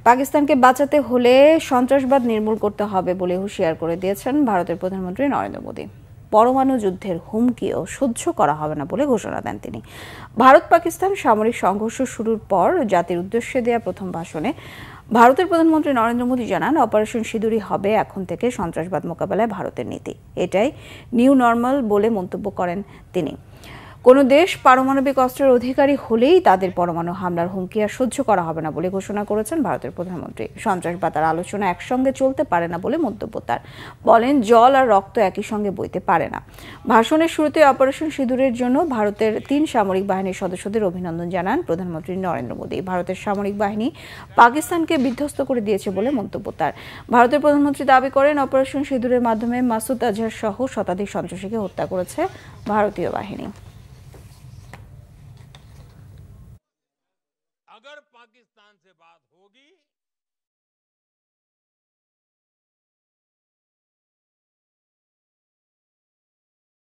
পাকিস্তানকে বাঁচাতে হলে সন্ত্রাসবাদ নির্মূল করতে হবে বলে হুঁশিয়ার করে দিয়েছেন ভারতের প্রধানমন্ত্রী নরেন্দ্র মোদী। পরমাণু যুদ্ধের হুমকিও সহ্য করা হবে না বলে ঘোষণা দেন তিনি। ভারত পাকিস্তান সামরিক সংঘর্ষ শুরুর পর জাতির উদ্দেশ্যে দেয়া প্রথম ভাষণে ভারতের প্রধানমন্ত্রী নরেন্দ্র মোদী জানান, অপারেশন সিঁদুরই হবে এখন থেকে সন্ত্রাসবাদ মোকাবেলায় ভারতের নীতি। এটাই নিউ নর্মাল বলে মন্তব্য করেন তিনি। কোনো দেশ পারমাণবিক অস্ত্রের অধিকারী হলেই তাদের পরমাণু হামলার হুমকি আর সহ্য করা হবে না বলে ঘোষণা করেছেন ভারতের প্রধানমন্ত্রী। সন্ত্রাসবাদ আর আলোচনা একসঙ্গে চলতে পারে না বলে মন্তব্য তার। বলেন, জল আর রক্ত একই সঙ্গে বইতে পারে না। ভাষণের শুরুতে অপারেশন সিঁদুরের জন্য ভারতের 3 সামরিক বাহিনীর সদস্যদের অভিনন্দন জানান প্রধানমন্ত্রী নরেন্দ্র মোদী। ভারতের সামরিক বাহিনী পাকিস্তানকে বিধ্বস্ত করে দিয়েছে বলে মন্তব্য তার। ভারতের প্রধানমন্ত্রী দাবি করেন, অপারেশন সিঁদুরের মাধ্যমে মাসুদ আজহার সহ শতাধিক সন্ত্রাসীকে হত্যা করেছে ভারতীয় বাহিনী।